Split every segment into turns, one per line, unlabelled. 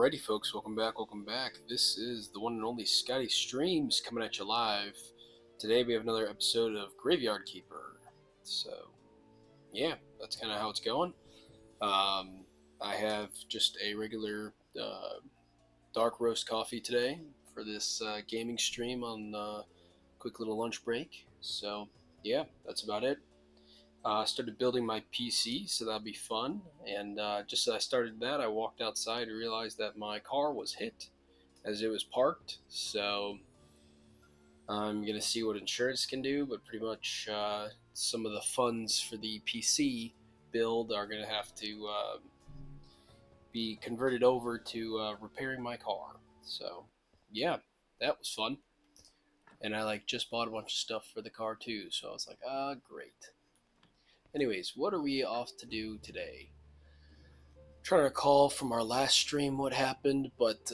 Alrighty, folks, welcome back. Welcome back. This is the one and only Scotty Streams coming at you live. Today we have another episode of Graveyard Keeper. So, yeah, that's kind of how it's going. I have just a regular dark roast coffee today for this gaming stream on quick little lunch break. So, yeah, that's about it. Started building my PC, so that'll be fun. And just as I started that, I walked outside and realized that my car was hit as it was parked. So I'm gonna see what insurance can do, but pretty much some of the funds for the PC build are gonna have to be converted over to repairing my car. So yeah, that was fun. And I just bought a bunch of stuff for the car too. So I was like, great. Anyways, what are we off to do today? I'm trying to recall from our last stream what happened, but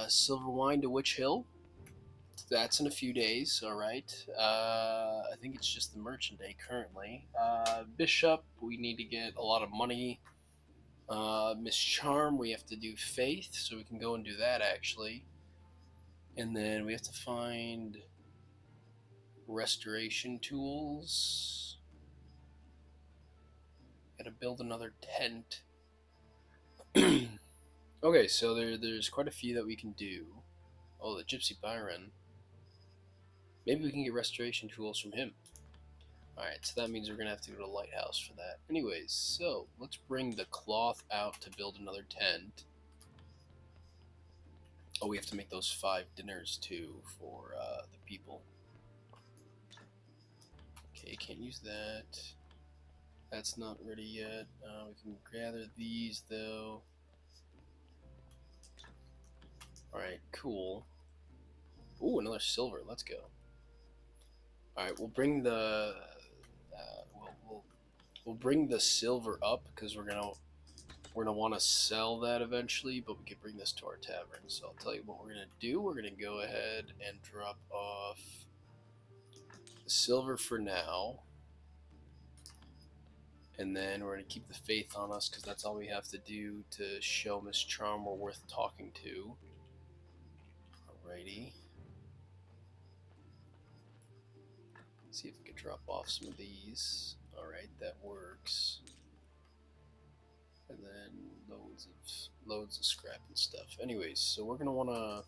Silverwine to Witch Hill. That's in a few days, alright. I think it's just the merchant day currently. Bishop, we need to get a lot of money. Miss Charm, we have to do Faith, so we can go and do that actually. And then we have to find restoration tools. Gotta build another tent. Okay, so there's quite a few that we can do. Oh, the Gypsy Byron. Maybe we can get restoration tools from him. Alright, so that means we're gonna have to go to the lighthouse for that. Anyways, so let's bring the cloth out to build another tent. Oh, we have to make those 5 dinners too for the people. Okay, can't use that. That's not ready yet. We can gather these though. Alright, cool. Ooh, another silver. Let's go. Alright, we'll bring the we'll bring the silver up because we're gonna want to sell that eventually, but we can bring this to our tavern. So I'll tell you what we're gonna do. We're gonna go ahead and drop off the silver for now. And then we're going to keep the faith on us because that's all we have to do to show Miss Charm we're worth talking to. Alrighty. See if we can drop off some of these. Alright, that works. And then loads of scrap and stuff. Anyways, so we're going to want to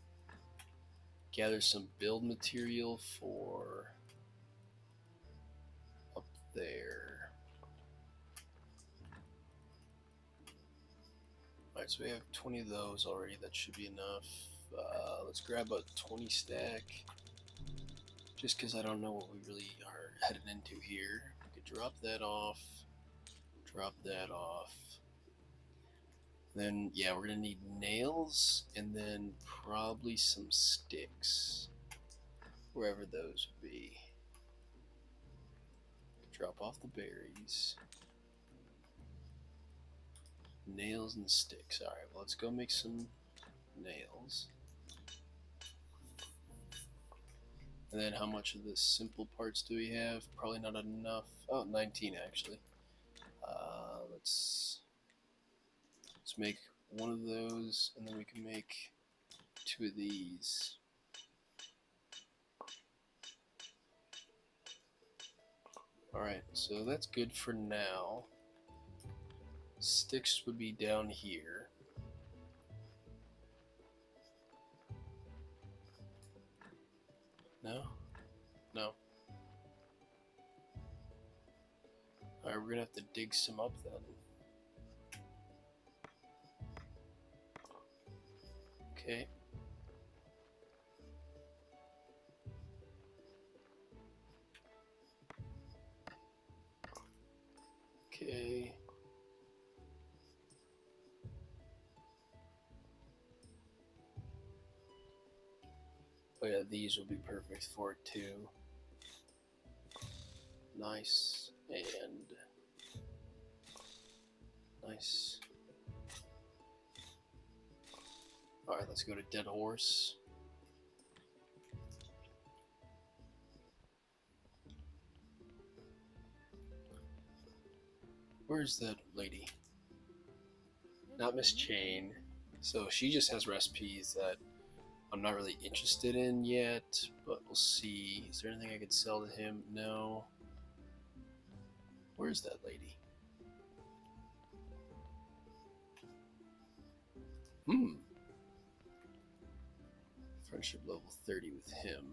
gather some build material for up there. Alright, so we have 20 of those already. That should be enough. Let's grab a 20 stack. Just because I don't know what we really are headed into here. We could drop that off. Drop that off. Then, yeah, we're going to need nails. And then probably some sticks. Wherever those would be. Drop off the berries. Nails and sticks. Alright, well, let's go make some nails. And then how much of the simple parts do we have? Probably not enough. Oh, 19 actually. Let's make one of those, and then we can make 2 of these. Alright, so that's good for now. Sticks would be down here. No? No. Alright, we're gonna have to dig some up then. Okay. Okay. Oh yeah, these will be perfect for it too. Nice and nice. Alright, let's go to Dead Horse. Where's that lady? Not Miss Chain. So she just has recipes that I'm not really interested in yet, but we'll see. Is there anything I could sell to him? No. Where's that lady? Friendship level 30 with him.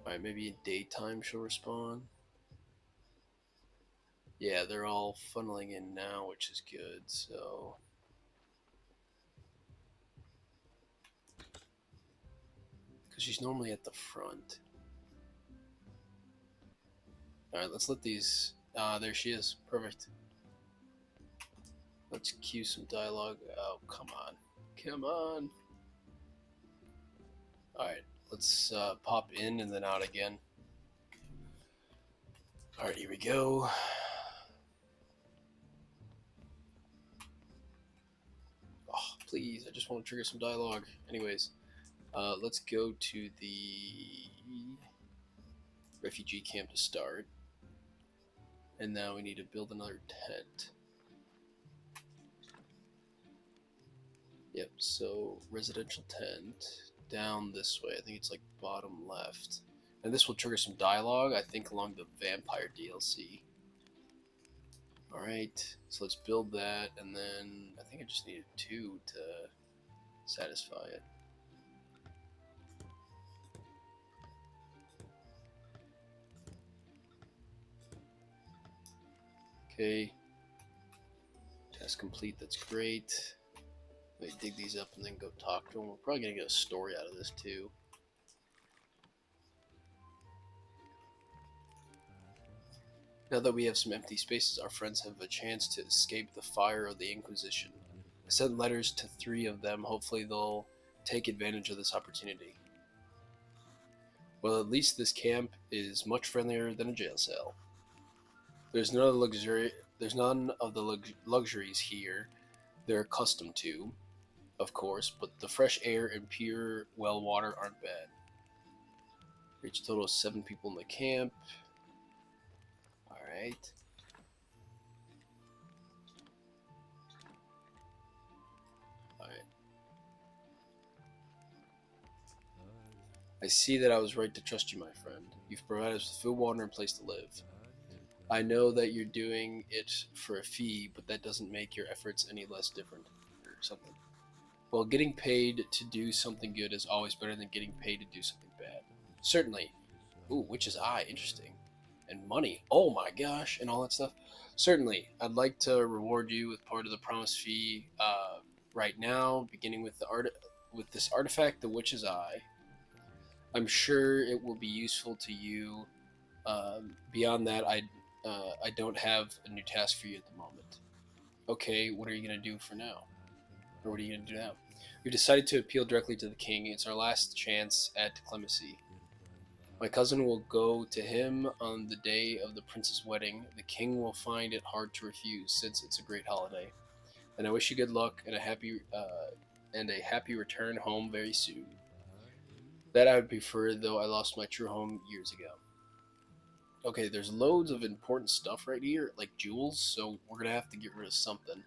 Alright, maybe in daytime she'll respond. Yeah, they're all funneling in now, which is good, so... Because she's normally at the front. Alright, let's let these... there she is. Perfect. Let's cue some dialogue. Oh, come on. Come on. Alright, let's pop in and then out again. Alright, here we go. Oh, please, I just want to trigger some dialogue. Anyways, let's go to the refugee camp to start. And now we need to build another tent. Yep, so residential tent down this way. I think it's like bottom left. And this will trigger some dialogue, I think, along the vampire DLC. Alright, so let's build that, and then I think I just needed 2 to satisfy it. Okay. Task complete, that's great. Let me dig these up and then go talk to them. We're probably going to get a story out of this too. Now that we have some empty spaces, our friends have a chance to escape the fire of the Inquisition. I sent letters to 3 of them. Hopefully they'll take advantage of this opportunity. Well, at least this camp is much friendlier than a jail cell. There's none of the luxuries here they're accustomed to, of course, but the fresh air and pure well water aren't bad. Reach a total of 7 people in the camp. Alright. Alright. I see that I was right to trust you, my friend. You've provided us with food, water, and a place to live. I know that you're doing it for a fee, but that doesn't make your efforts any less different, or something. Well, getting paid to do something good is always better than getting paid to do something bad. Certainly. Ooh, Witch's Eye, interesting. And money, oh my gosh, and all that stuff. Certainly, I'd like to reward you with part of the promised fee right now, beginning with this artifact, the Witch's Eye. I'm sure it will be useful to you. Beyond that, I don't have a new task for you at the moment. Okay, what are you going to do for now? Or what are you going to do now? We've decided to appeal directly to the king. It's our last chance at clemency. My cousin will go to him on the day of the prince's wedding. The king will find it hard to refuse, since it's a great holiday. And I wish you good luck and a happy return home very soon. That I would prefer, though I lost my true home years ago. Okay, there's loads of important stuff right here, like jewels, so we're going to have to get rid of something.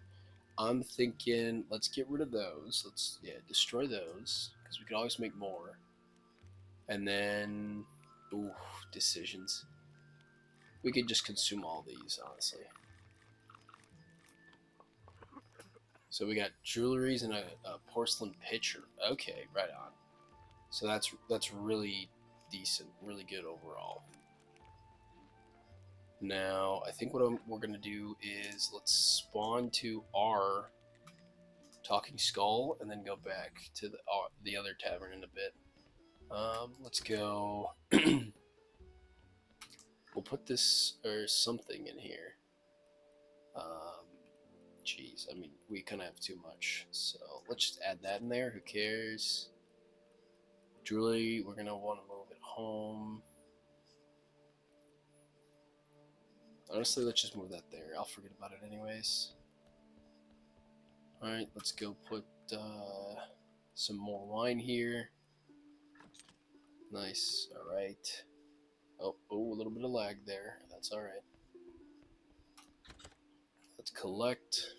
I'm thinking, let's get rid of those. Let's, destroy those, because we could always make more. And then, ooh, decisions. We could just consume all these, honestly. So we got jewelries and a porcelain pitcher. Okay, right on. So that's really decent, really good overall. Now, I think what we're going to do is let's spawn to our Talking Skull and then go back to the other tavern in a bit. Let's go. We'll put this or something in here. Jeez, I mean, we kind of have too much. So let's just add that in there. Who cares? Jewelry, we're going to want to move it home. Honestly, let's just move that there. I'll forget about it anyways. Alright, let's go put some more wine here. Nice. Alright. Oh, a little bit of lag there. That's alright. Let's collect.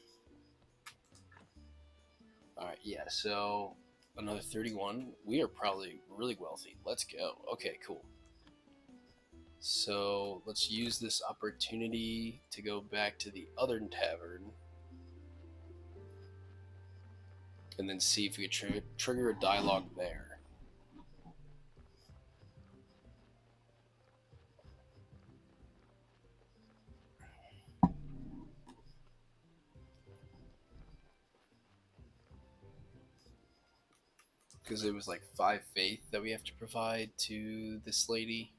yeah, so another 31. We are probably really wealthy. Let's go. Okay, cool. So let's use this opportunity to go back to the other tavern and then see if we can trigger a dialogue there. Because it was like 5 faith that we have to provide to this lady.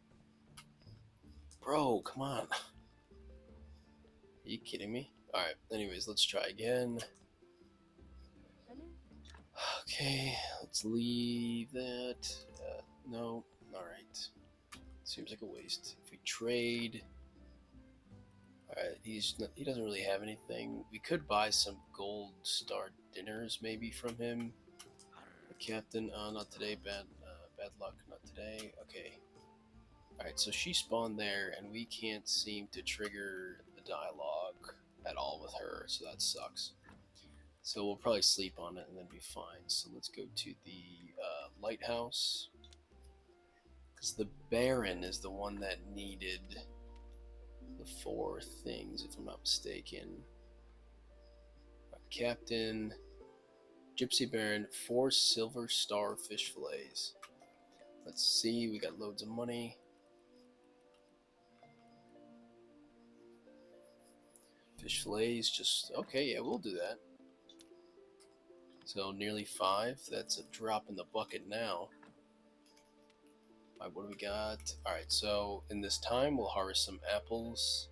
Bro, come on. Are you kidding me? Alright, anyways, let's try again. Okay, let's leave that. No, alright. Seems like a waste. If we trade. Alright, he doesn't really have anything. We could buy some gold star dinners maybe from him. Captain, not today. Bad luck. Not today. Okay. Alright, so she spawned there, and we can't seem to trigger the dialogue at all with her, so that sucks. So we'll probably sleep on it and then be fine. So let's go to the lighthouse. Because the Baron is the one that needed the 4 things, if I'm not mistaken. Captain, Gypsy Baron, 4 silver star fish fillets. Let's see, we got loads of money. Fish fillets, just, okay, yeah, we'll do that. So nearly 5, that's a drop in the bucket now. Alright, what do we got? Alright, so in this time, we'll harvest some apples.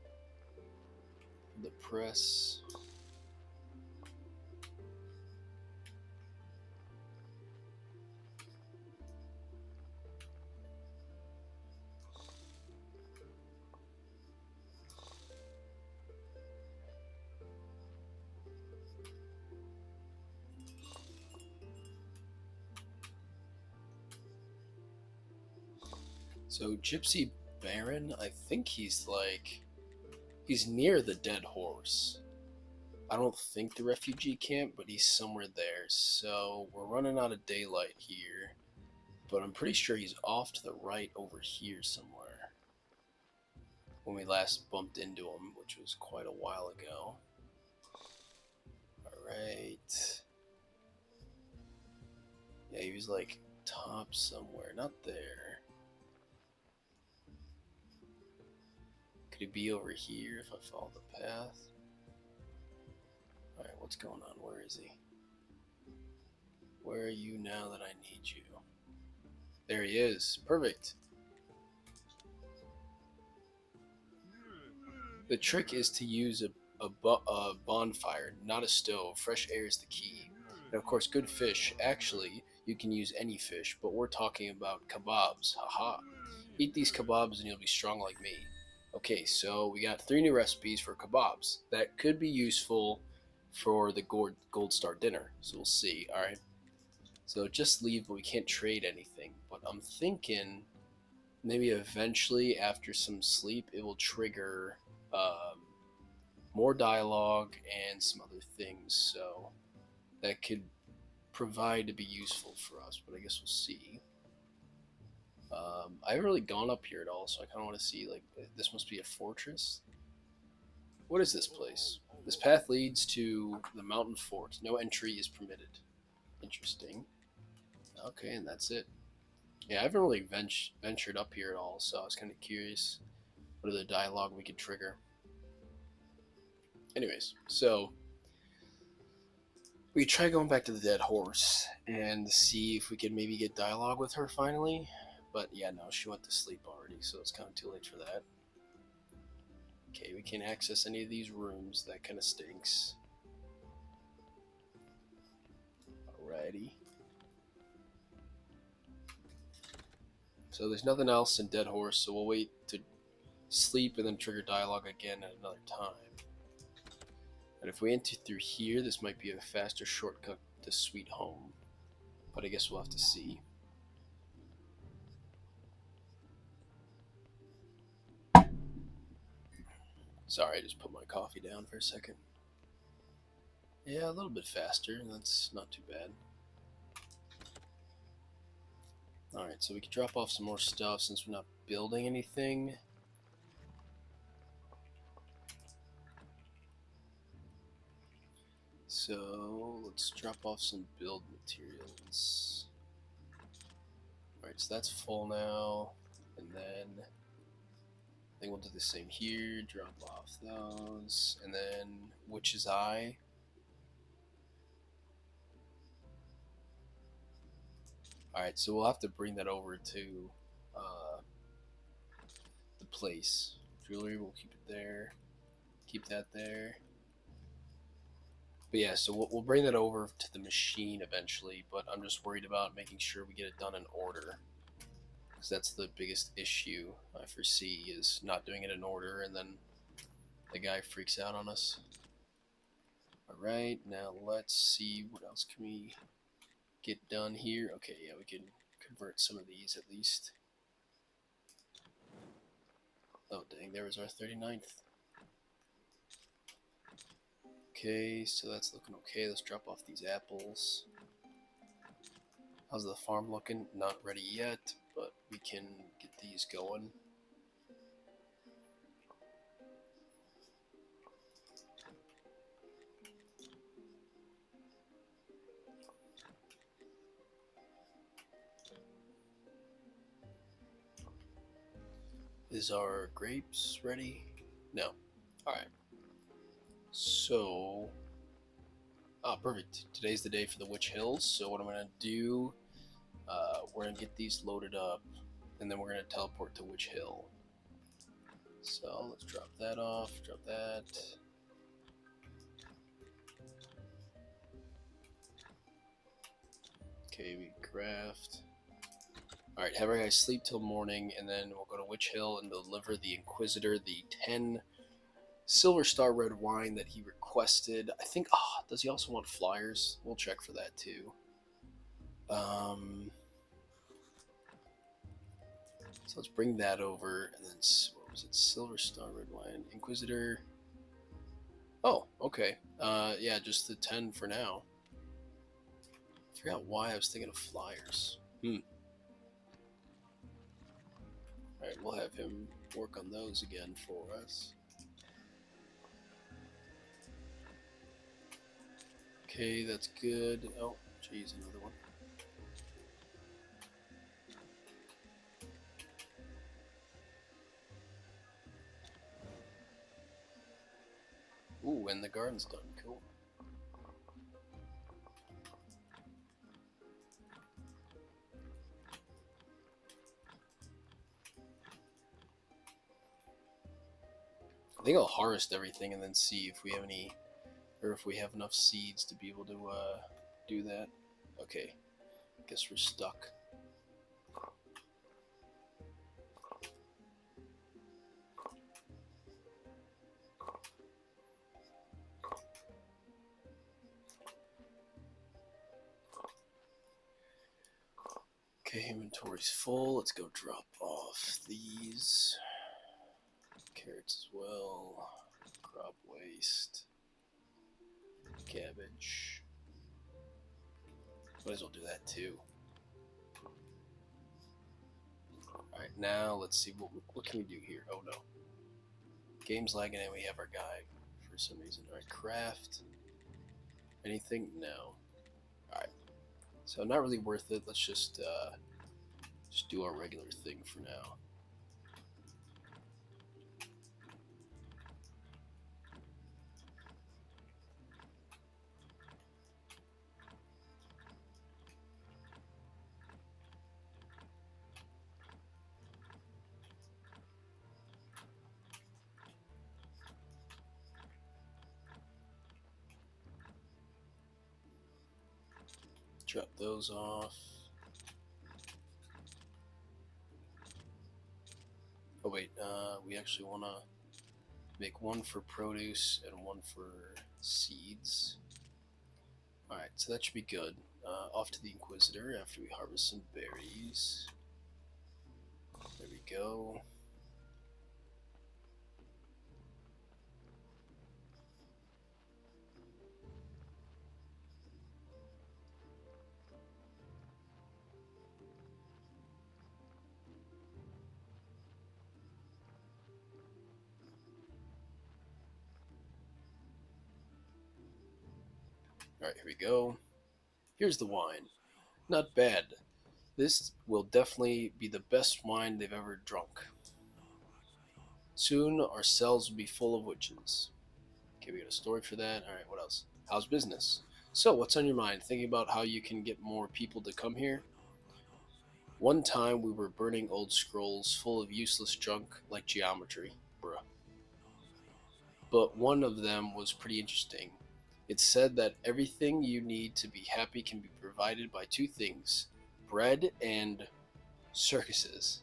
The press. So Gypsy Baron, I think he's near the dead horse. I don't think the refugee camp, but he's somewhere there. So we're running out of daylight here, but I'm pretty sure he's off to the right over here somewhere. When we last bumped into him, which was quite a while ago. Alright. Yeah, he was like top somewhere, not there. Could he be over here if I follow the path? Alright, what's going on? Where is he? Where are you now that I need you? There he is. Perfect. The trick is to use a bonfire, not a stove. Fresh air is the key. And of course, good fish. Actually, you can use any fish, but we're talking about kebabs. Haha. Eat these kebabs and you'll be strong like me. Okay, so we got 3 new recipes for kebabs. That could be useful for the gold star dinner. So we'll see. Alright. So just leave, but we can't trade anything. But I'm thinking maybe eventually after some sleep, it will trigger more dialogue and some other things. So that could provide to be useful for us, but I guess we'll see. I haven't really gone up here at all, so I kind of want to see, like, this must be a fortress. What is this place? This path leads to the mountain fort. No entry is permitted. Interesting. Okay, and that's it. Yeah, I haven't really ventured up here at all, so I was kind of curious what other dialogue we could trigger. Anyways, so we try going back to the dead horse and see if we could maybe get dialogue with her finally. But yeah, no, she went to sleep already, so it's kind of too late for that. Okay, we can't access any of these rooms. That kind of stinks. Alrighty. So there's nothing else in Dead Horse, so we'll wait to sleep and then trigger dialogue again at another time. And if we enter through here, this might be a faster shortcut to Sweet Home. But I guess we'll have to see. Sorry, I just put my coffee down for a second. Yeah, a little bit faster. That's not too bad. Alright, so we can drop off some more stuff since we're not building anything. So let's drop off some build materials. Alright, so that's full now. And then I think we'll do the same here. Drop off those. And then Witch's Eye. Alright, so we'll have to bring that over to the place. Jewelry, we'll keep it there. Keep that there. But yeah, so we'll bring that over to the machine eventually, but I'm just worried about making sure we get it done in order. Because that's the biggest issue I foresee, is not doing it in order, and then the guy freaks out on us. Alright, now let's see what else can we get done here. Okay, yeah, we can convert some of these at least. Oh dang, there was our 39th. Okay, so that's looking okay. Let's drop off these apples. How's the farm looking? Not ready yet, but we can get these going. Is our grapes ready? No. Alright. So, perfect. Today's the day for the Witch Hills. So what I'm going to do, we're going to get these loaded up, and then we're going to teleport to Witch Hill. So let's drop that off, drop that. Okay, we craft. Alright, have our guys sleep till morning, and then we'll go to Witch Hill and deliver the Inquisitor the 10 Silver Star red wine that he requested. I think, does he also want flyers? We'll check for that too. So let's bring that over, and then, what was it? Silver Star red wine. Inquisitor. Oh, okay. Yeah, just the 10 for now. I forgot why I was thinking of flyers. Alright, we'll have him work on those again for us. Okay, that's good. Oh, geez, another one. Ooh, and the garden's done. Cool. I think I'll harvest everything and then see if we have any, or if we have enough seeds to be able to do that. Okay, guess we're stuck. Okay, inventory's full. Let's go drop off these carrots as well. Crop waste. Cabbage. Might as well do that too. Alright, now let's see what can we do here. Oh no. Game's lagging and we have our guy for some reason. Alright, craft. Anything? No. Alright. So not really worth it. Let's just do our regular thing for now. Drop those off. Oh wait, we actually want to make one for produce and one for seeds. Alright, so that should be good. Off to the Inquisitor after we harvest some berries. There we go. Alright, here we go. Here's the wine. Not bad. This will definitely be the best wine they've ever drunk. Soon our cells will be full of witches. Okay, we got a story for that. Alright, what else? How's business? So, what's on your mind? Thinking about how you can get more people to come here? One time we were burning old scrolls full of useless junk like geometry. Bruh. But one of them was pretty interesting. It said that everything you need to be happy can be provided by two things: bread and circuses.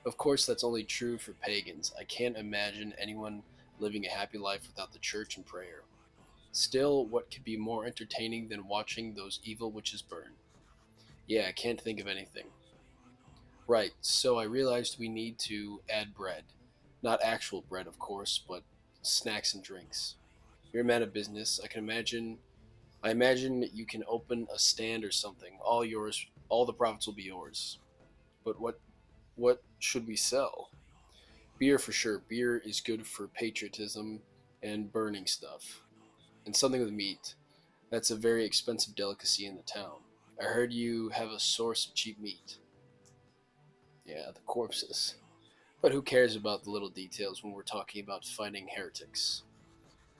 Of course, that's only true for pagans. I can't imagine anyone living a happy life without the church and prayer. Still, what could be more entertaining than watching those evil witches burn? Yeah, I can't think of anything. Right, so I realized we need to add bread. Not actual bread, of course, but snacks and drinks. You're a man of business. I imagine you can open a stand or something. All yours. All the profits will be yours. But what should we sell? Beer for sure. Beer is good for patriotism and burning stuff. And something with meat. That's a very expensive delicacy in the town. I heard you have a source of cheap meat. Yeah, the corpses. But who cares about the little details when we're talking about fighting heretics?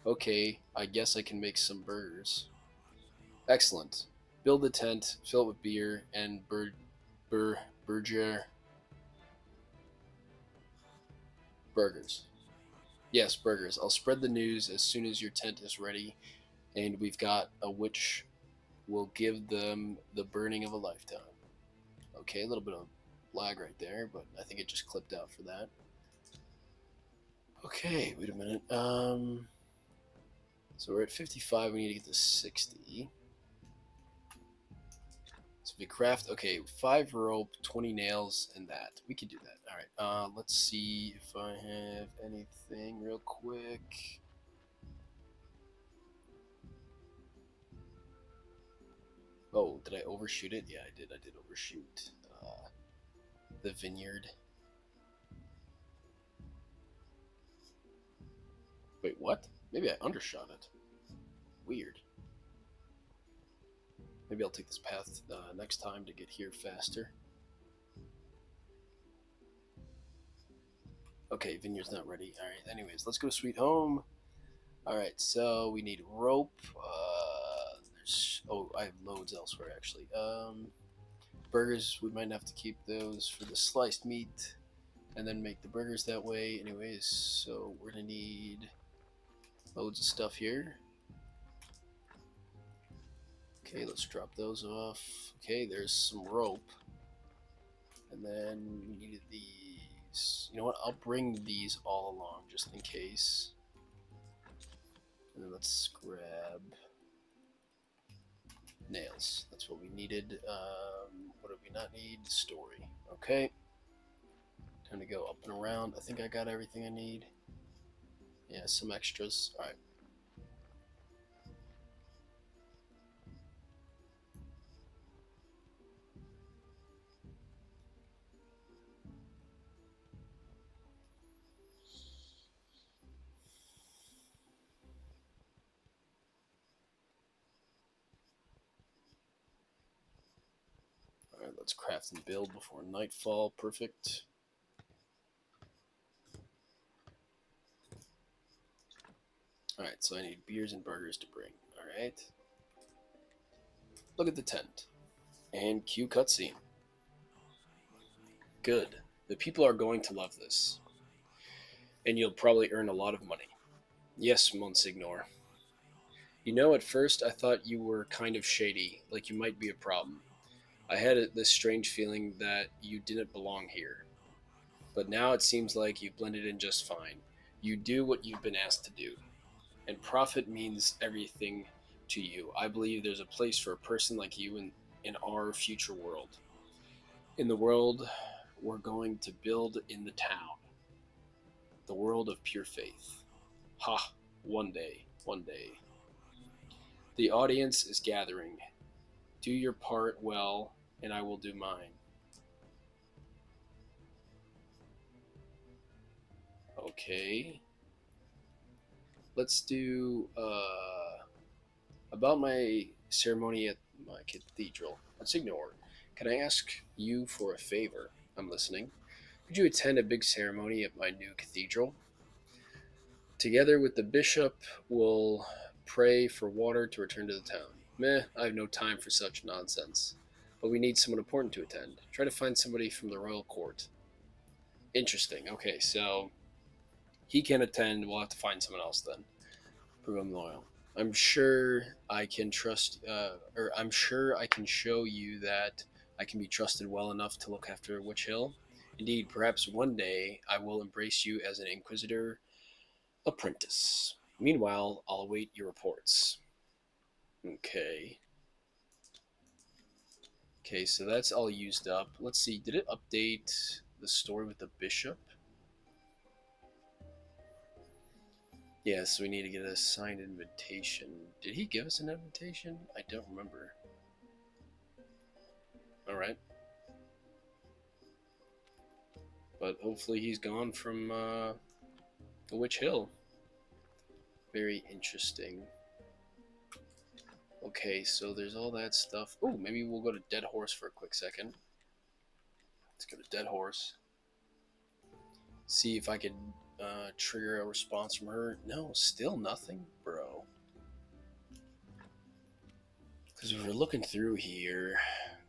Okay, I guess I can make some burgers. Excellent. Build the tent, fill it with beer, and bur, burger burgers. Yes, burgers. I'll spread the news as soon as your tent is ready, and we've got a witch will give them the burning of a lifetime. Okay, a little bit of lag right there, but I think it just clipped out for that. Okay, wait a minute. So we're at 55. We need to get to 60. So we craft, okay, 5 rope, 20 nails, and that. We can do that. All right. Let's see if I have anything real quick. Oh, did I overshoot it? Yeah, I did. I did overshoot the vineyard. Wait, what? Maybe I undershot it. Weird. Maybe I'll take this path next time to get here faster. Okay, vineyard's not ready. All right. Anyways, let's go to Sweet Home. All right. So we need rope. I have loads elsewhere actually. Burgers, we might have to keep those for the sliced meat, and then make the burgers that way. Anyways, so we're gonna need loads of stuff here. Okay, let's drop those off. Okay, there's some rope. And then we needed these. You know what? I'll bring these all along just in case. And then let's grab nails. That's what we needed. What do we not need? Story. Okay. Time to go up and around. I think I got everything I need. Yeah, some extras. Alright. Alright, let's craft and build before nightfall. Perfect. Alright, so I need beers and burgers to bring. Alright. Look at the tent. And cue cutscene. Good. The people are going to love this. And you'll probably earn a lot of money. Yes, Monsignor. You know, at first I thought you were kind of shady, like you might be a problem. I had this strange feeling that you didn't belong here. But now it seems like you blended in just fine. You do what you've been asked to do. And profit means everything to you. I believe there's a place for a person like you in our future world. In the world we're going to build in the town. The world of pure faith. Ha! One day. One day. The audience is gathering. Do your part well, and I will do mine. Okay. Let's do About my ceremony at my cathedral. Let's ignore. Can I ask you for a favor? I'm listening. Could you attend a big ceremony at my new cathedral? Together with the bishop, we'll pray for water to return to the town. Meh, I have no time for such nonsense. But we need someone important to attend. Try to find somebody from the royal court. Interesting. Okay, so he can attend. We'll have to find someone else then. Prove I'm loyal. I'm sure I can trust, or I'm sure I can show you that I can be trusted well enough to look after Witch Hill. Indeed, perhaps one day I will embrace you as an Inquisitor apprentice. Meanwhile, I'll await your reports. Okay. Okay, so that's all used up. Let's see, did it update the story with the bishop? Yes, we need to get a signed invitation. Did he give us an invitation? I don't remember. Alright. But hopefully he's gone from the Witch Hill. Very interesting. Okay, so there's all that stuff. Oh, maybe we'll go to Dead Horse for a quick second. Let's go to Dead Horse. See if I could trigger a response from her. No, still nothing, bro. Because we're looking through here.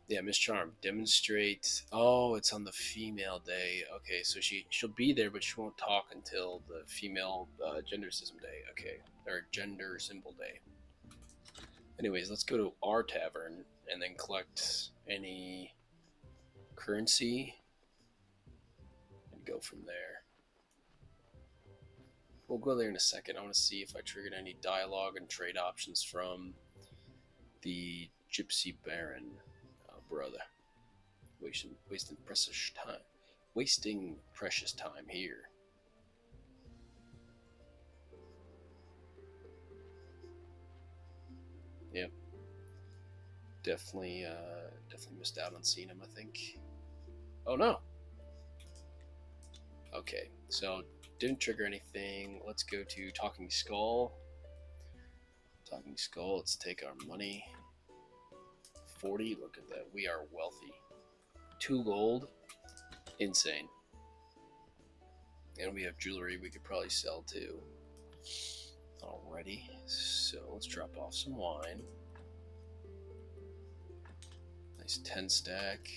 Yeah, Miss Charm, demonstrate. Oh, it's on the female day. Okay, so she'll be there, but she won't talk until the female gender system day. Okay, or gender symbol day. Anyways, let's go to our tavern and then collect any currency and go from there. We'll go there in a second. I want to see if I triggered any dialogue and trade options from the Gypsy Baron. Brother. Wasting precious time. Wasting precious time here. Yep. Definitely missed out on seeing him, I think. Oh no. Okay, so didn't trigger anything. Let's go to Talking Skull. Talking Skull, let's take our money. 40, look at that. We are wealthy. 2 gold. Insane. And we have jewelry we could probably sell too. Alrighty, so let's drop off some wine. Nice 10 stack.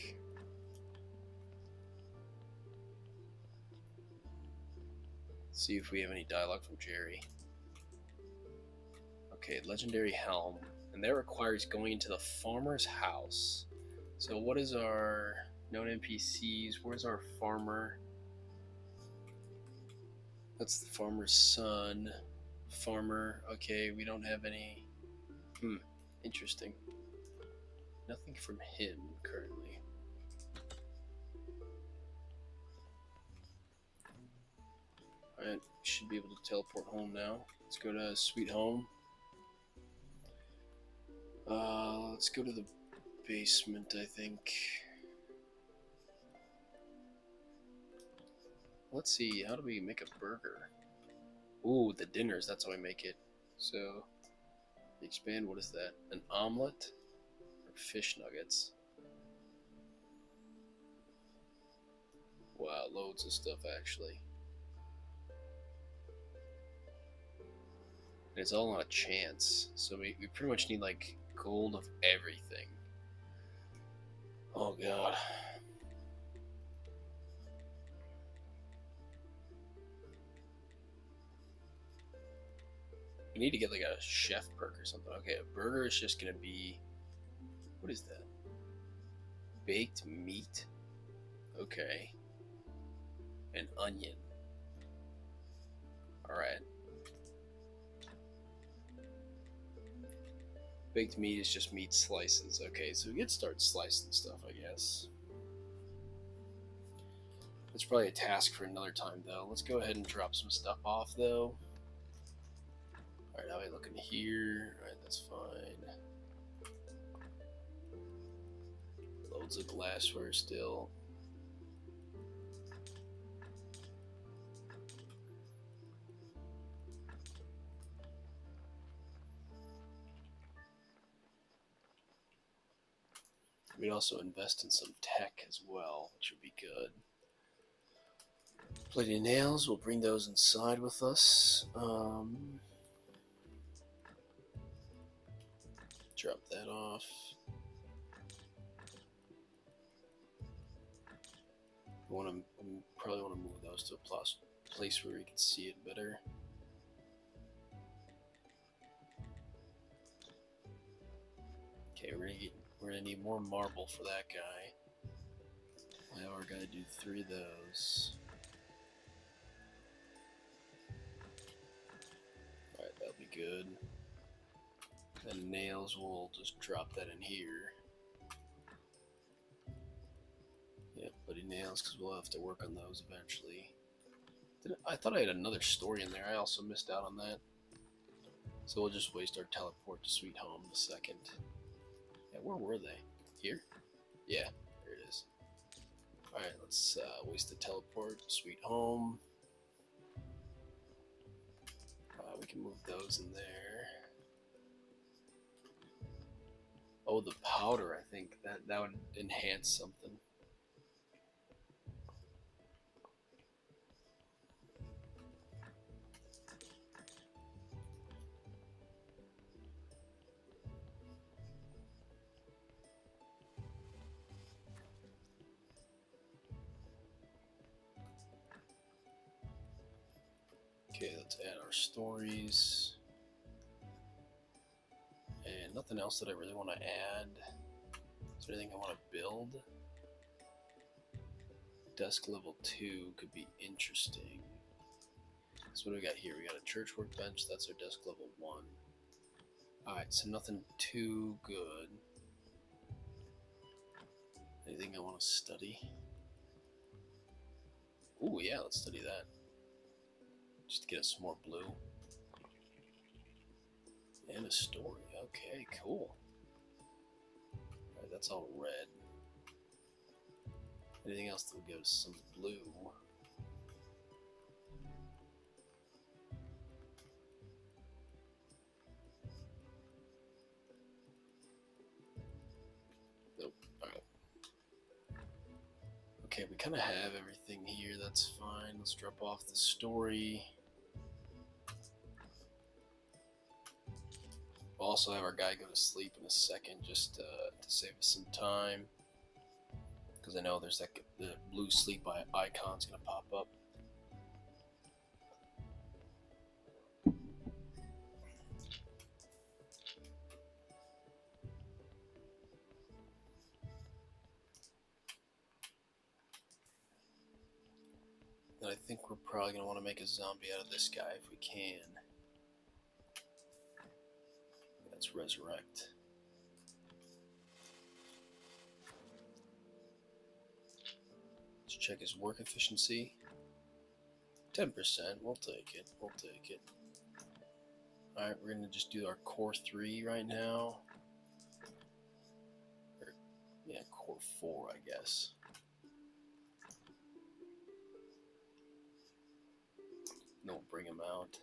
See if we have any dialogue from Jerry. Okay, legendary helm. And that requires going into the farmer's house. So what is our known NPCs? Where's our farmer? That's the farmer's son. Farmer. Okay, we don't have any. Interesting. Nothing from him currently. Alright, should be able to teleport home now. Let's go to Sweet Home. Let's go to the basement, I think. Let's see, how do we make a burger? Ooh, the dinners, that's how we make it. So, expand, what is that? An omelet? Or fish nuggets? Wow, loads of stuff actually. And it's all on a chance. So we pretty much need like gold of everything. Oh god. We need to get like a chef perk or something. Okay, a burger is just gonna be, what is that? Baked meat. Okay. An onion. Alright. Baked meat is just meat slices. Okay, so we could start slicing stuff, I guess. That's probably a task for another time, though. Let's go ahead and drop some stuff off, though. Alright, how are we looking here? Alright, that's fine. Loads of glassware still. We'd also invest in some tech as well, which would be good. Plating nails, we'll bring those inside with us. Drop that off. We probably want to move those to a place where we can see it better. Okay, we're gonna need more marble for that guy. We'll have our guy do 3 of those. Alright, that'll be good. And nails, we'll just drop that in here. Yep, bloody nails, because we'll have to work on those eventually. I thought I had another story in there. I also missed out on that. So we'll just waste our teleport to Sweet Home the second. Yeah, where were they? Here? Yeah, there it is. Alright, let's waste the teleport to Sweet Home. We can move those in there. Oh, the powder, I think. That would enhance something. Okay, let's add our stories. And nothing else that I really want to add. Is there anything I want to build? Desk level 2 could be interesting. So what do we got here? We got a church workbench. That's our desk level 1. Alright, so nothing too good. Anything I want to study? Ooh, yeah, let's study that. Just to get us some more blue. And a story. Okay, cool. Alright, that's all red. Anything else that will give us some blue? Nope. Alright. Okay, we kind of have everything here. That's fine. Let's drop off the story. We'll also have our guy go to sleep in a second just to save us some time. Because I know there's that the blue sleep icon's going to pop up. And I think we're probably going to want to make a zombie out of this guy if we can. Let's resurrect. Let's check his work efficiency. 10%. We'll take it. We'll take it. Alright, we're going to just do our core 3 right now. Or, yeah, core 4, I guess. Then we'll bring him out.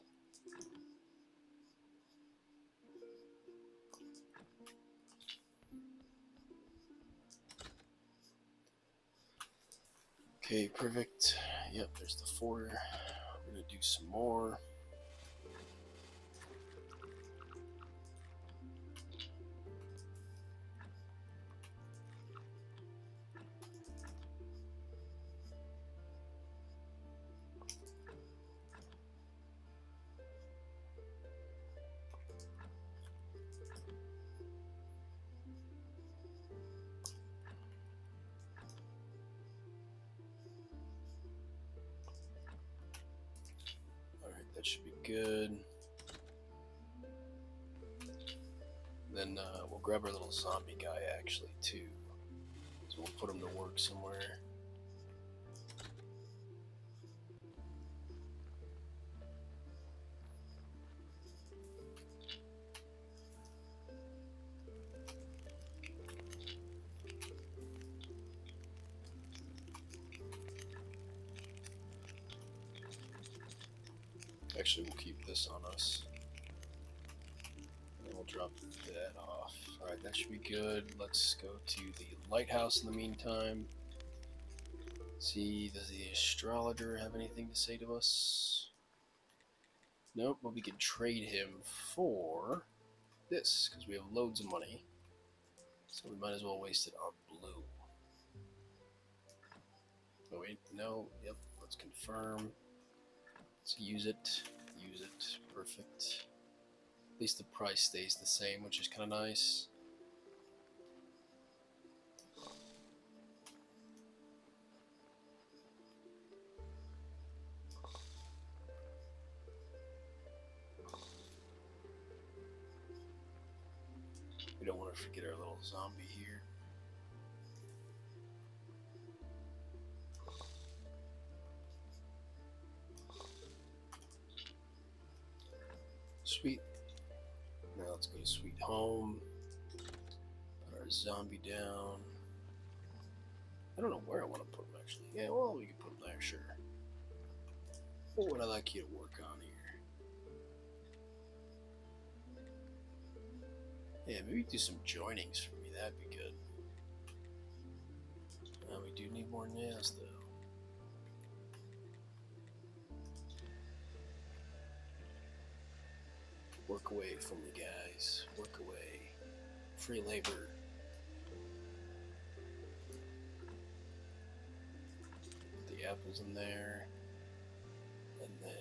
Okay, perfect. Yep, there's the 4. We're going to do some more. That should be good. Then we'll grab our little zombie guy actually too. So we'll put him to work somewhere. Actually, we'll keep this on us. And we'll drop that off. Alright, that should be good. Let's go to the lighthouse in the meantime. See, does the astrologer have anything to say to us? Nope, but we can trade him for this, because we have loads of money. So we might as well waste it on blue. Oh wait, no, yep, let's confirm. Let's use it, perfect. At least the price stays the same, which is kind of nice. We don't want to forget our little zombie here. Sweet. Now let's go to Sweet Home. Put our zombie down. I don't know where I want to put him actually. Yeah, well, we can put him there, sure. What would I like you to work on here? Yeah, maybe do some joinings for me. That'd be good. We do need more nails though. Work away for me, guys. Work away. Free labor. Put the apples in there. And then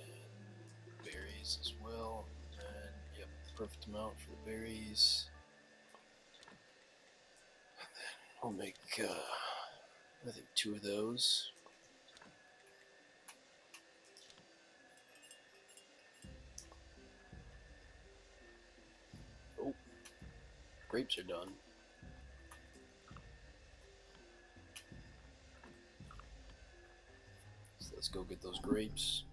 berries as well. And yep, perfect amount for the berries. And then we'll make, I think 2 of those. Oh, grapes are done. So let's go get those grapes.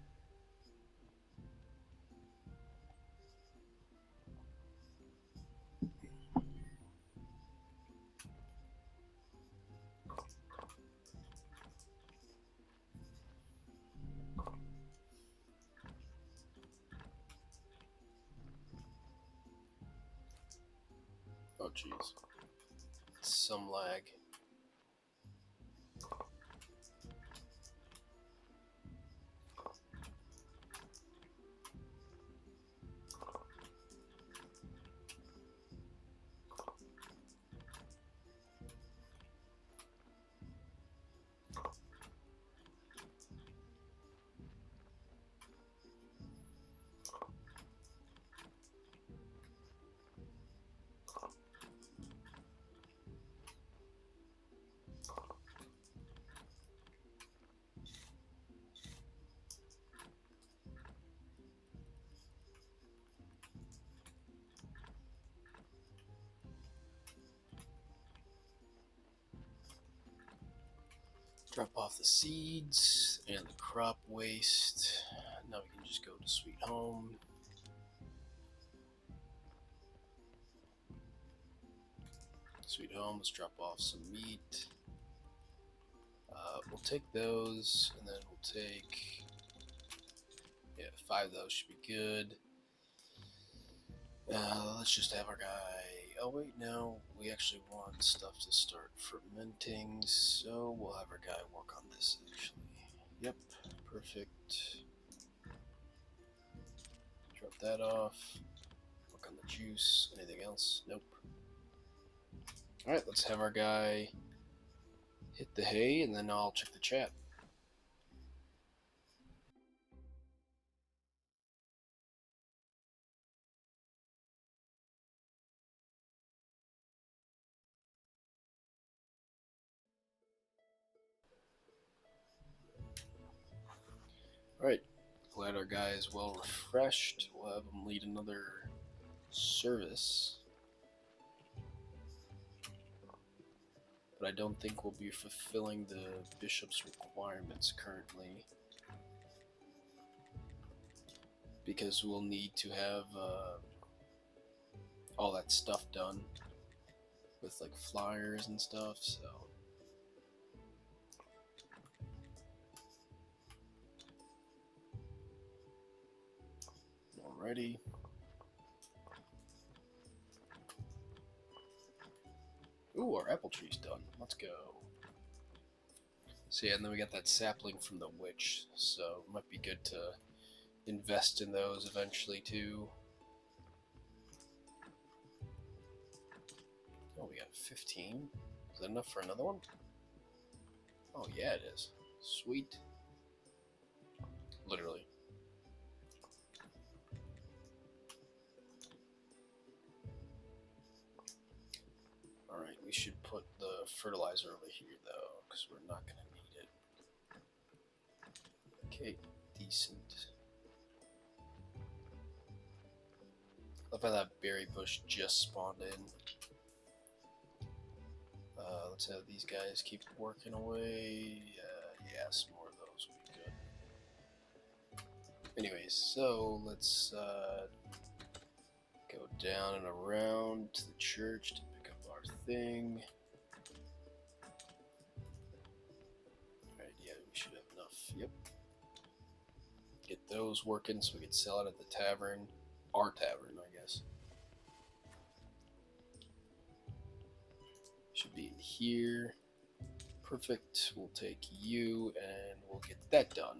Oh jeez, some lag. Drop off the seeds and the crop waste. Now we can just go to Sweet Home. Sweet Home, let's drop off some meat. We'll take those, and then we'll take, yeah, 5 of those should be good. Let's just have our guy, oh wait, no, we actually want stuff to start fermenting, so we'll have our guy work on this actually. Yep, perfect. Drop that off, work on the juice. Anything else? Nope. Alright, let's have our guy hit the hay, and then I'll check the chat. Alright, glad our guy is well refreshed. We'll have him lead another service. But I don't think we'll be fulfilling the bishop's requirements currently, because we'll need to have all that stuff done with like flyers and stuff, so alrighty. Ooh, our apple tree's done. Let's go. So yeah, and then we got that sapling from the witch, so it might be good to invest in those eventually too. Oh, we got 15. Is that enough for another one? Oh yeah, it is. Sweet. Literally. Alright, we should put the fertilizer over here though, because we're not going to need it. Okay, decent. Love how that berry bush just spawned in. Let's have these guys keep working away. Yeah, some more of those would be good. Anyways, so let's go down and around to the church to pick up our thing. Alright, yeah, we should have enough. Yep. Get those working so we can sell it at the tavern. Our tavern, I guess. Should be in here. Perfect. We'll take you and we'll get that done.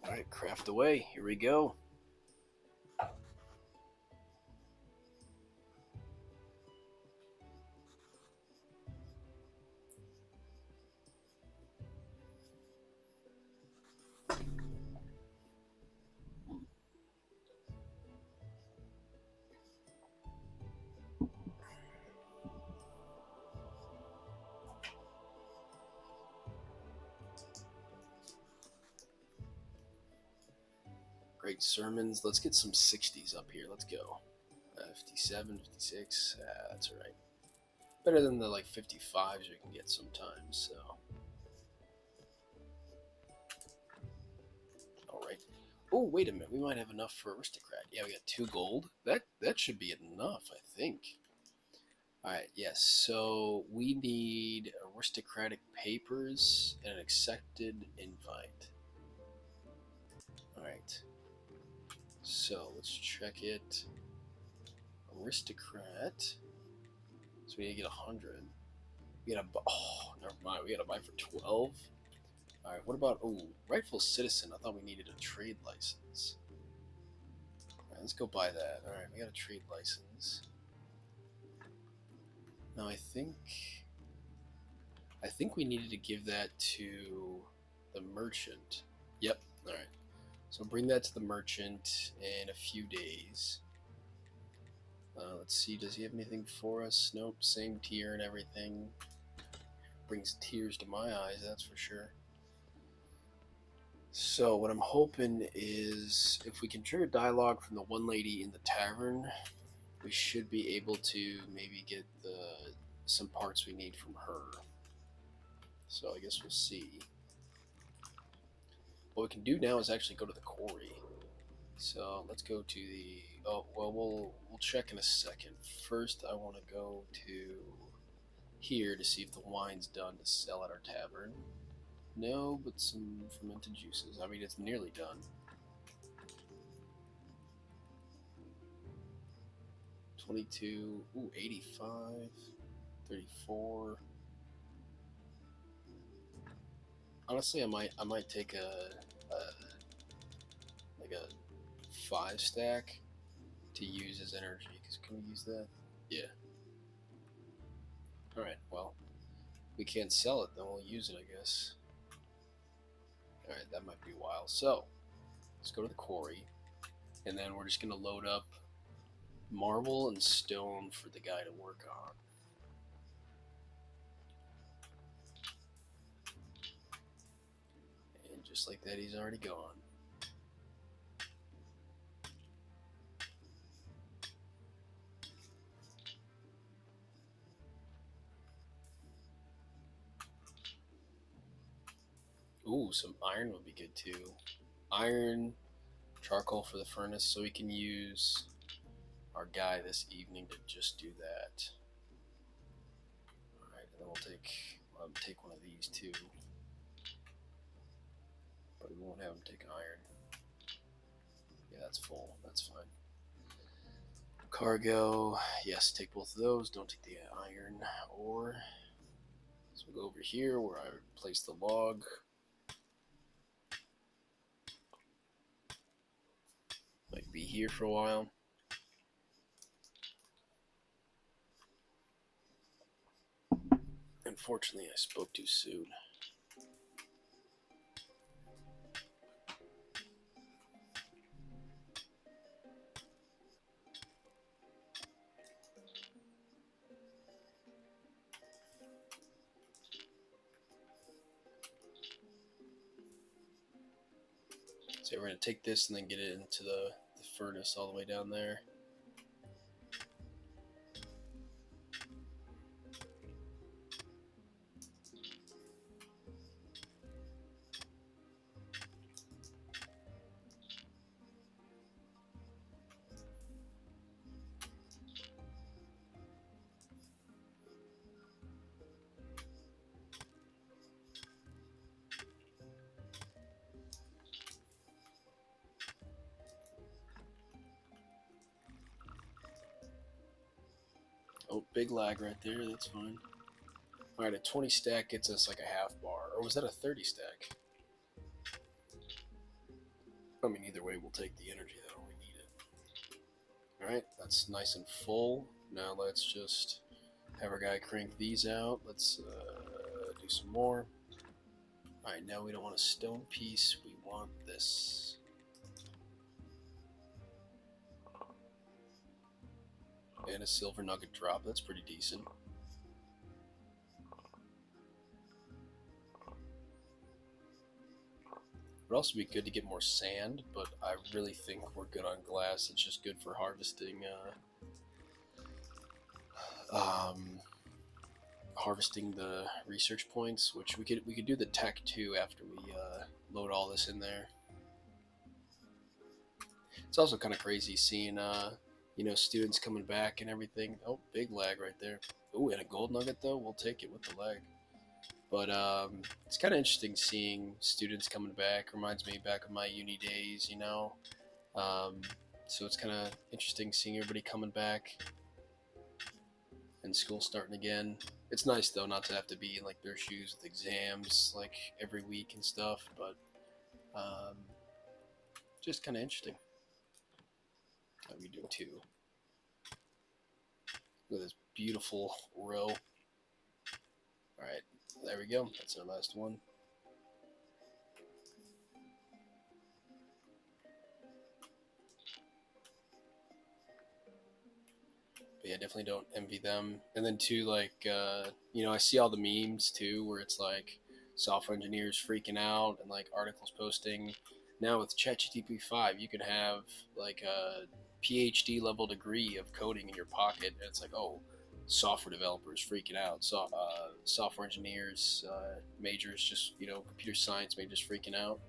Alright, craft away. Here we go. Great sermons. Let's get some 60s up here. Let's go. 57, 56. That's alright. Better than the like 55s we can get sometimes, so. Alright. Oh, wait a minute. We might have enough for aristocrat. Yeah, we got 2 gold. That should be enough, I think. Alright, yes. So we need aristocratic papers and an accepted invite. Alright. So let's check it. Aristocrat. So we need to get 100. We gotta buy. Oh, never mind. We gotta buy for 12. Alright, what about. Oh, rightful citizen. I thought we needed a trade license. Alright, let's go buy that. Alright, we got a trade license. Now I think we needed to give that to the merchant. Yep. Alright. So bring that to the merchant in a few days. Let's see, does he have anything for us? Nope, same tier and everything. Brings tears to my eyes, that's for sure. So what I'm hoping is if we can trigger dialogue from the one lady in the tavern, we should be able to maybe get some parts we need from her. So I guess we'll see. What we can do now is actually go to the quarry. So let's go to the. Oh well, we'll check in a second. First, I want to go to here to see if the wine's done to sell at our tavern. No, but some fermented juices. I mean, it's nearly done. 22. Ooh, 85. 34. Honestly, I might take like a 5 stack to use as energy. Cause can we use that? Yeah. All right. Well, we can't sell it. Then we'll use it, I guess. All right. That might be a while. So let's go to the quarry, and then we're just gonna load up marble and stone for the guy to work on. And just like that, he's already gone. Ooh, some iron would be good too. Iron, charcoal for the furnace, so we can use our guy this evening to just do that. Alright, and then we'll take one of these too. But we won't have him take iron. that's full. That's fine. Cargo, yes, take both of those. Don't take the iron ore. So we'll go over here where I place the log. Might be here for a while. Unfortunately, I spoke too soon. So we're going to take this and then get it into the furnace all the way down there. Oh, big lag right there. That's fine. Alright, a 20 stack gets us like a half bar. Or was that a 30 stack? I mean, either way, we'll take the energy that we need it. Alright, that's nice and full. Now let's just have our guy crank these out. Let's do some more. Alright, now we don't want a stone piece. We want this. And a silver nugget drop. That's pretty decent. It would also be good to get more sand, but I really think we're good on glass. It's just good for harvesting harvesting the research points, which we could do the tech too after we load all this in there. It's also kind of crazy seeing you know, students coming back and everything. Oh, big lag right there. Oh, and a gold nugget though. We'll take it with the lag. But it's kind of interesting seeing students coming back. Reminds me back of my uni days, you know. So it's kind of interesting seeing everybody coming back and school starting again. It's nice though not to have to be in like their shoes with exams like every week and stuff. But just kind of interesting. How we do too. Look at this beautiful row. All right. There we go. That's our last one. But yeah, definitely don't envy them. And then too, like, you know, I see all the memes too, where it's like software engineers freaking out and like articles posting. Now with ChatGPT 5, you can have like a PhD level degree of coding in your pocket, and it's like, oh, software developers freaking out. So software engineers, majors, just, you know, computer science majors freaking out.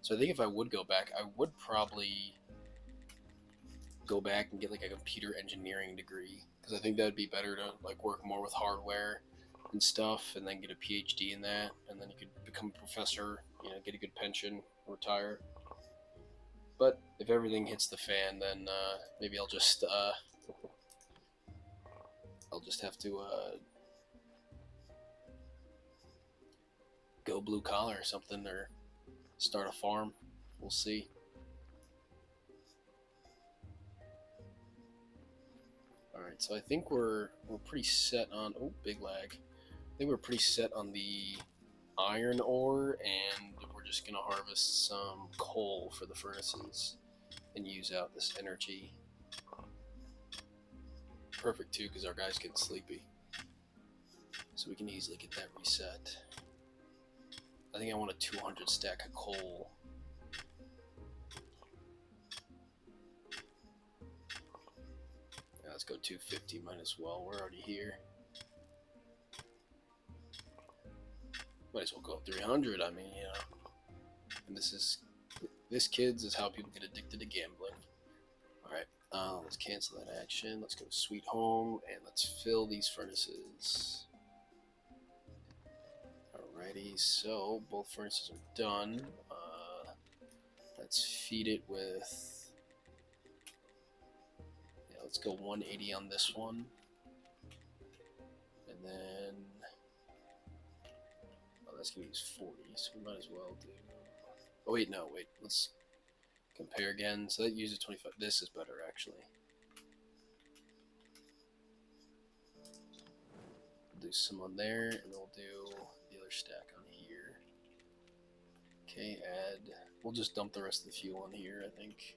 So I think if I would go back, I would probably go back and get like a computer engineering degree, because I think that'd be better to like work more with hardware and stuff, and then get a PhD in that, and then you could become a professor, you know, get a good pension, retire. But if everything hits the fan, then maybe I'll just have to go blue collar or something, or start a farm. We'll see. All right, so I think we're pretty set on. Oh, big lag. I think we're pretty set on the iron ore, and we're just gonna harvest some coal for the furnaces and use out this energy. Perfect too, because our guy's getting sleepy, so we can easily get that reset. I think I want a 200 stack of coal. Yeah, let's go 250, might as well. We're already here. Might as well go 300. I mean, you know. And this, kids, is how people get addicted to gambling. Alright, let's cancel that action. Let's go to Sweet Home, and let's fill these furnaces. Alrighty, so both furnaces are done. Let's feed it with let's go 180 on this one. And then, oh, that's going to use 40, so we might as well do, oh wait, no, wait, let's compare again. So that uses 25, this is better actually. We'll do some on there, and then we'll do the other stack on here. Okay, add, we'll just dump the rest of the fuel on here, I think.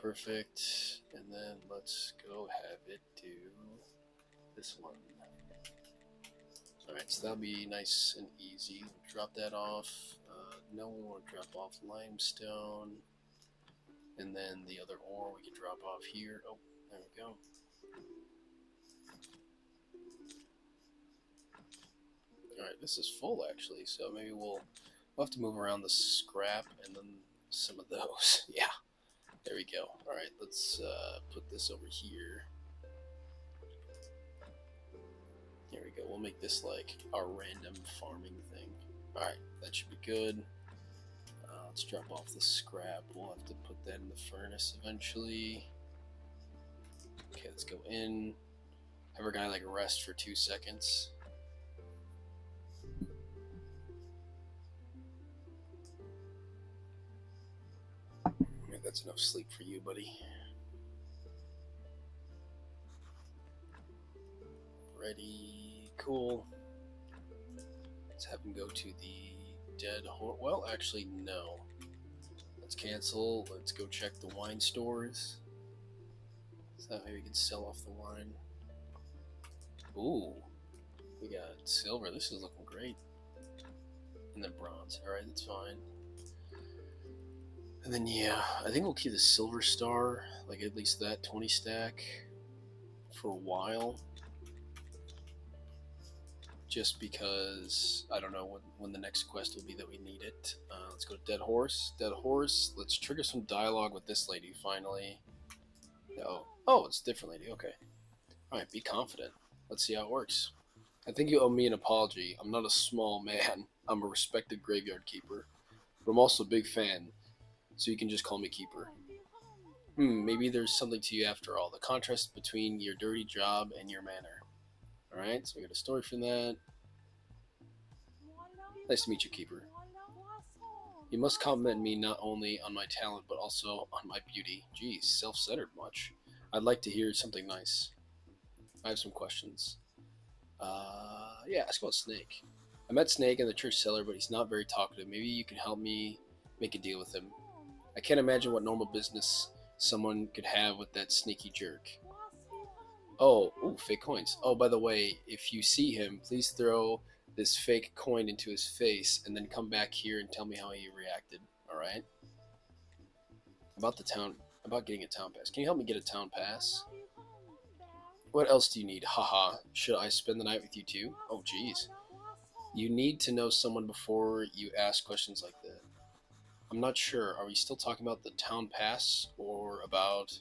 Perfect, and then let's go have it do this one. Alright, so that'll be nice and easy. We'll drop that off. No, we want to drop off limestone. And then the other ore we can drop off here. Oh, there we go. Alright, this is full actually, so maybe we'll have to move around the scrap and then some of those. Yeah, there we go. Alright, let's put this over here. There we go. We'll make this like our random farming thing. Alright, that should be good. Let's drop off the scrap. We'll have to put that in the furnace eventually. Okay, let's go in. Have our guy like rest for 2 seconds. Maybe that's enough sleep for you, buddy. Ready, cool. Let's have him go to the dead horse. Well, actually, no. Let's cancel. Let's go check the wine stores. So that way we can sell off the wine. Ooh, we got silver. This is looking great. And then bronze. Alright, that's fine. And then, yeah, I think we'll keep the silver star, like at least that 20 stack for a while. Just because I don't know when the next quest will be that we need it. Let's go to Dead Horse. Dead Horse. Let's trigger some dialogue with this lady finally. Oh, it's a different lady. Okay. Alright, be confident. Let's see how it works. I think you owe me an apology. I'm not a small man. I'm a respected graveyard keeper. But I'm also a big fan, so you can just call me Keeper. Maybe there's something to you after all. The contrast between your dirty job and your manner. Alright, so we got a story from that. Nice to meet you, Keeper. You must compliment me not only on my talent, but also on my beauty. Geez, self-centered much. I'd like to hear something nice. I have some questions. Yeah, ask about Snake. I met Snake in the church cellar, but he's not very talkative. Maybe you can help me make a deal with him. I can't imagine what normal business someone could have with that sneaky jerk. Oh, ooh, fake coins. Oh, by the way, if you see him, please throw this fake coin into his face and then come back here and tell me how he reacted. Alright? About getting a town pass. Can you help me get a town pass? What else do you need? Haha. Should I spend the night with you too? Oh, jeez. You need to know someone before you ask questions like that. I'm not sure. Are we still talking about the town pass or about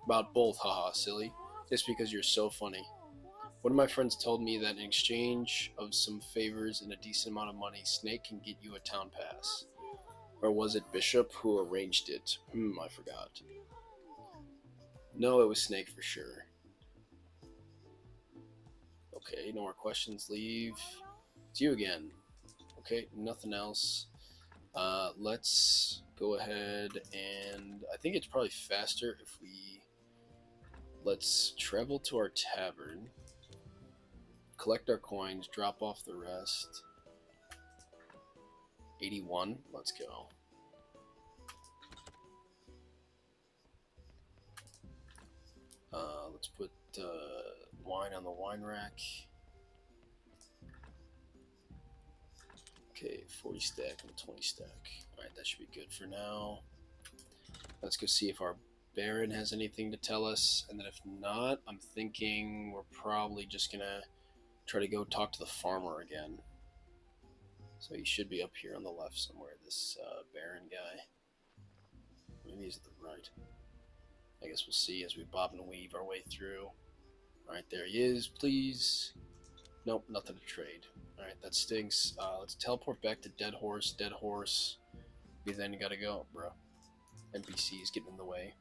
both? Haha, silly. Just because you're so funny. One of my friends told me that in exchange of some favors and a decent amount of money, Snake can get you a town pass. Or was it Bishop who arranged it? I forgot. No, it was Snake for sure. Okay, no more questions. Leave. It's you again. Okay, nothing else. Let's go ahead and I think it's probably faster if we let's travel to our tavern, collect our coins, drop off the rest. 81, let's go. Let's put wine on the wine rack. Okay, 40 stack and 20 stack. Alright, that should be good for now. Let's go see if our Baron has anything to tell us, and then if not, I'm thinking we're probably just gonna try to go talk to the farmer again. So he should be up here on the left somewhere, this Baron guy. Maybe he's at the right. I guess we'll see as we bob and weave our way through. Alright, there he is, please. Nope, nothing to trade. Alright, that stinks. Let's teleport back to Dead Horse. Dead Horse. We then gotta go, bro. NPC is getting in the way.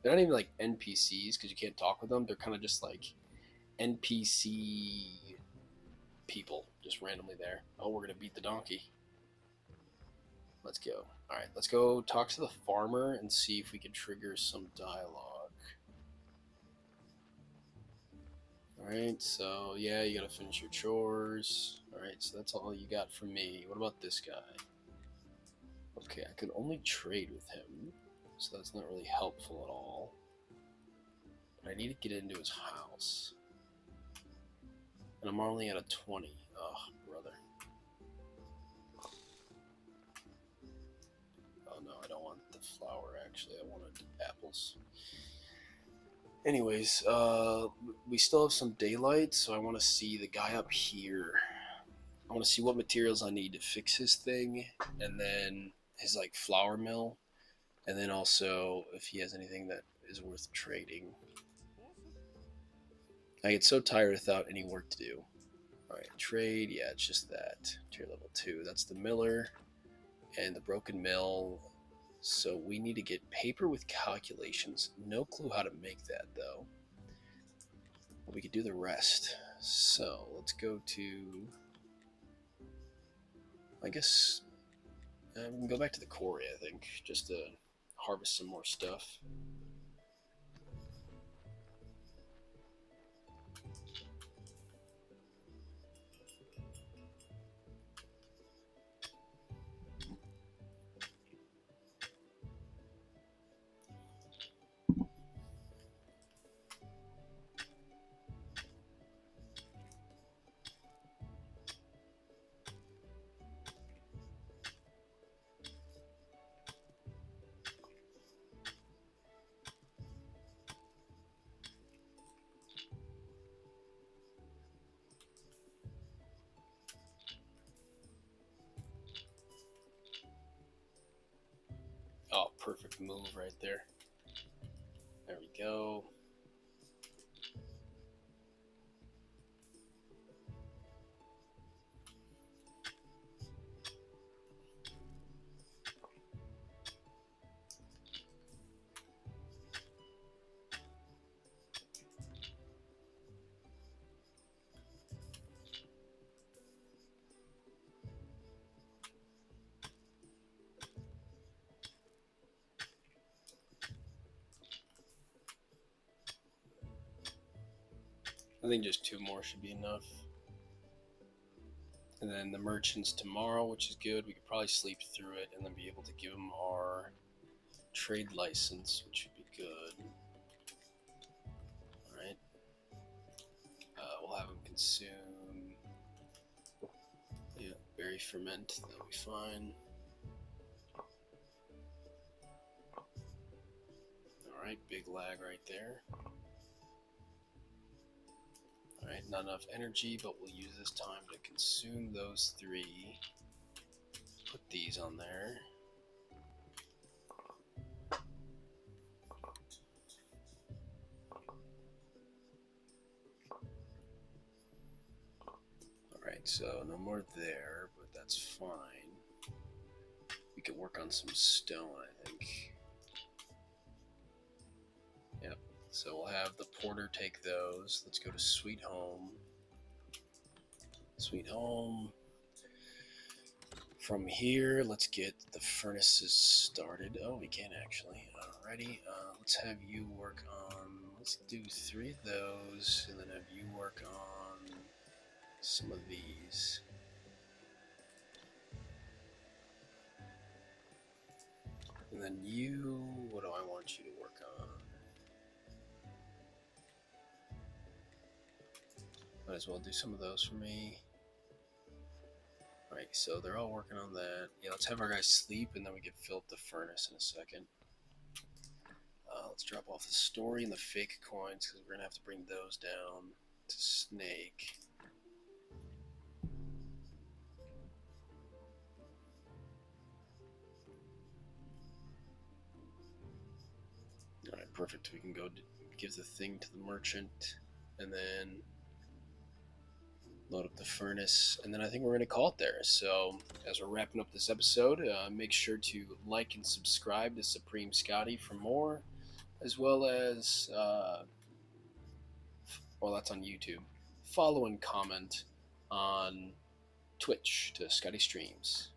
They're not even like NPCs because you can't talk with them. They're kind of just like NPC people just randomly there. Oh, we're gonna beat the donkey. Let's go. All right, let's go talk to the farmer and see if we can trigger some dialogue. All right, so yeah, you gotta finish your chores. All right, so that's all you got from me. What about this guy? Okay, I could only trade with him, so that's not really helpful at all. But I need to get into his house. And I'm only at a 20. Oh, brother. Oh no, I don't want the flour actually. I wanted apples. Anyways, we still have some daylight, so I want to see the guy up here. I want to see what materials I need to fix his thing, and then his like flour mill, and then also if he has anything that is worth trading. I get so tired without any work to do. All right, trade. Yeah, it's just that tier level 2. That's the miller and the broken mill. So we need to get paper with calculations. No clue how to make that though. But we could do the rest. So let's go to, I guess, we can go back to the quarry, I think, just to harvest some more stuff. Oh, perfect move right there. There we go. I think just 2 more should be enough. And then the merchants tomorrow, which is good. We could probably sleep through it and then be able to give them our trade license, which would be good. Alright. We'll have them consume. Yeah, berry ferment. That'll be fine. Alright, big lag right there. Alright, not enough energy, but we'll use this time to consume those 3. Put these on there. Alright, so no more there, but that's fine. We could work on some stone, I think. Yep, so we'll have the porter take those. Let's go to Sweet Home. Sweet Home. From here, let's get the furnaces started. Oh, we can actually. Alrighty, let's have you work on, let's do 3 of those, and then have you work on some of these. And then you, what do I want you to work on? Might as well do some of those for me. Alright, so they're all working on that. Yeah, let's have our guys sleep, and then we can fill up the furnace in a second. Let's drop off the story and the fake coins, because we're going to have to bring those down to Snake. Alright, perfect. We can go give the thing to the merchant, and then load up the furnace, and then I think we're going to call it there. So, as we're wrapping up this episode, make sure to like and subscribe to Supreme Scotty for more. as well as, well, that's on YouTube. Follow and comment on Twitch to Scotty Streams.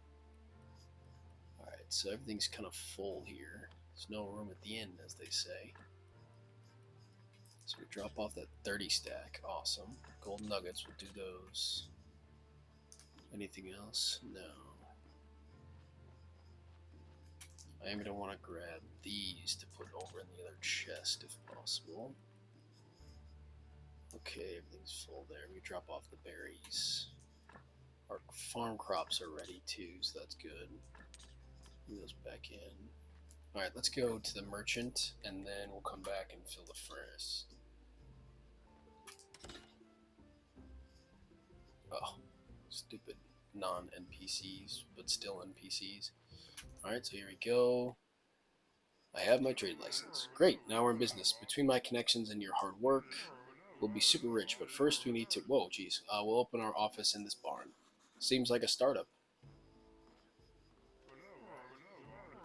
Alright, so everything's kind of full here. There's no room at the end, as they say. So we drop off that 30 stack. Awesome. Gold nuggets, we'll do those. Anything else? No. I am going to want to grab these to put over in the other chest if possible. Okay, everything's full there. We drop off the berries. Our farm crops are ready too, so that's good. Move those back in. Alright, let's go to the merchant, and then we'll come back and fill the furnace. Oh, stupid non-NPCs, but still NPCs. Alright, so here we go. I have my trade license. Great, now we're in business. Between my connections and your hard work, we'll be super rich, but first we need to... Whoa, geez. We'll open our office in this barn. Seems like a startup.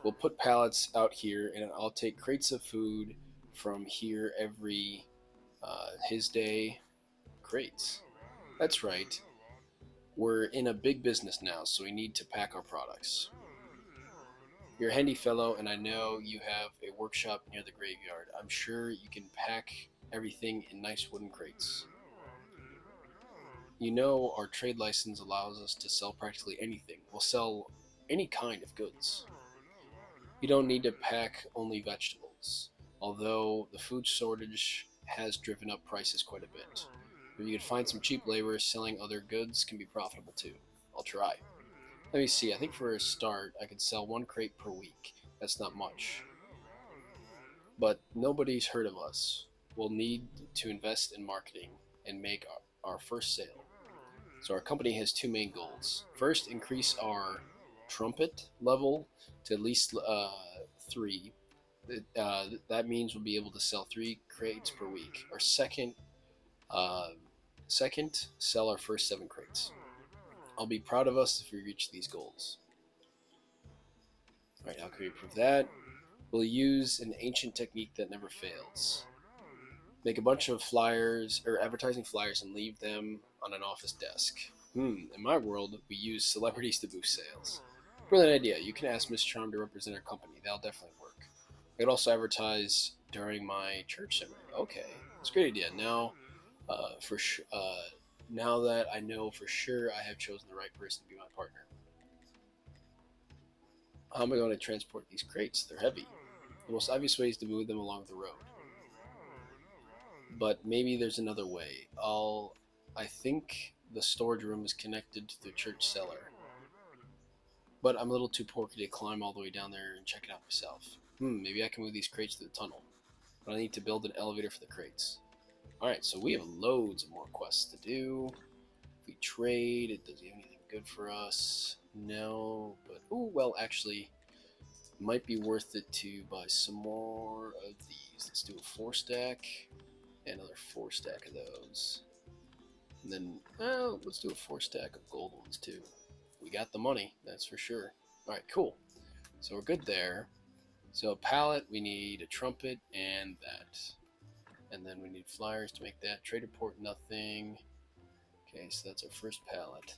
We'll put pallets out here, and I'll take crates of food from here every his day. Crates. That's right. We're in a big business now, so we need to pack our products. You're a handy fellow, and I know you have a workshop near the graveyard. I'm sure you can pack everything in nice wooden crates. You know our trade license allows us to sell practically anything. We'll sell any kind of goods. You don't need to pack only vegetables, although the food shortage has driven up prices quite a bit. If you can find some cheap labor, selling other goods can be profitable too. I'll try. Let me see, I think for a start, I could sell 1 crate per week. That's not much. But nobody's heard of us. We'll need to invest in marketing and make our first sale. So our company has 2 main goals. First, increase our trumpet level to at least 3. That means we'll be able to sell 3 crates per week. Our second, sell our first 7 crates. I'll be proud of us if we reach these goals. Alright, how can we prove that? We'll use an ancient technique that never fails. Make a bunch of flyers, or advertising flyers, and leave them on an office desk. In my world, we use celebrities to boost sales. Brilliant idea. You can ask Miss Charm to represent our company. That'll definitely work. I could also advertise during my church ceremony. Okay, that's a great idea. Now, now that I know for sure I have chosen the right person to be my partner. How am I going to transport these crates? They're heavy. The most obvious way is to move them along the road. But maybe there's another way. I think the storage room is connected to the church cellar. But I'm a little too porky to climb all the way down there and check it out myself. Maybe I can move these crates to the tunnel. But I need to build an elevator for the crates. Alright, so we have loads of more quests to do. If we trade, it doesn't have anything good for us. No, but... Oh, well, actually, might be worth it to buy some more of these. Let's do a 4 stack. And another 4 stack of those. And then, let's do a 4 stack of gold ones too. We got the money, that's for sure. Alright, cool. So we're good there. So a pallet, we need a trumpet and that. And then we need flyers to make that. Trade report, nothing. Okay, so that's our first pallet.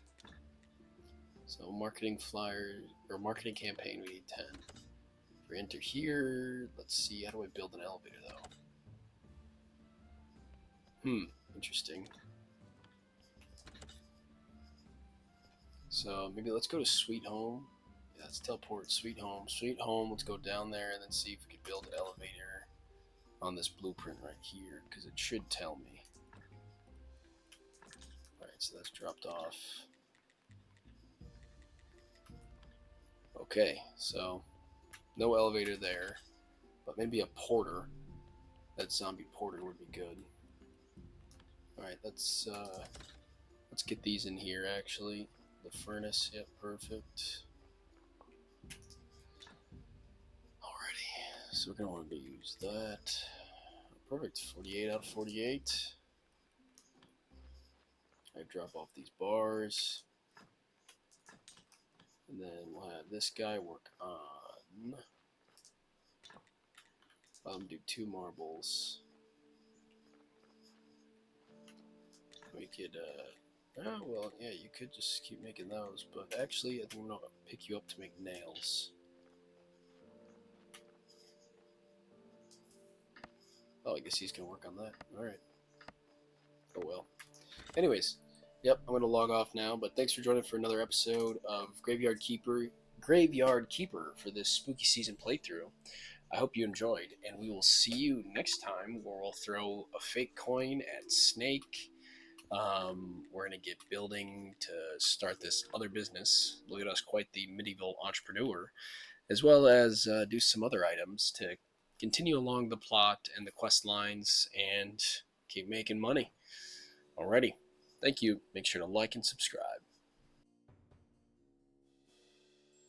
So marketing flyer, or marketing campaign, we need 10. If we enter here, let's see, how do I build an elevator though? Interesting. So maybe let's go to Sweet Home. Yeah, let's teleport Sweet Home. Sweet Home, let's go down there and then see if we can build an elevator on this blueprint right here, because it should tell me. Alright, so that's dropped off. Okay, so no elevator there, but maybe a porter. That zombie porter would be good. Alright, let's get these in here actually. The furnace, yep, perfect. Alrighty, so we're gonna want to use that. Perfect, 48 out of 48. I drop off these bars. And then we'll have this guy work on Do 2 marbles. We could, oh, well, yeah, you could just keep making those, but actually, I think I'm gonna pick you up to make nails. Oh, I guess he's gonna work on that. Alright. Oh well. Anyways, yep, I'm gonna log off now, but thanks for joining for another episode of Graveyard Keeper for this spooky season playthrough. I hope you enjoyed, and we will see you next time where we'll throw a fake coin at Snake. We're going to get building to start this other business. Look at us, quite the medieval entrepreneur, as well as do some other items to continue along the plot and the quest lines and keep making money. Alrighty. Thank you. Make sure to like and subscribe.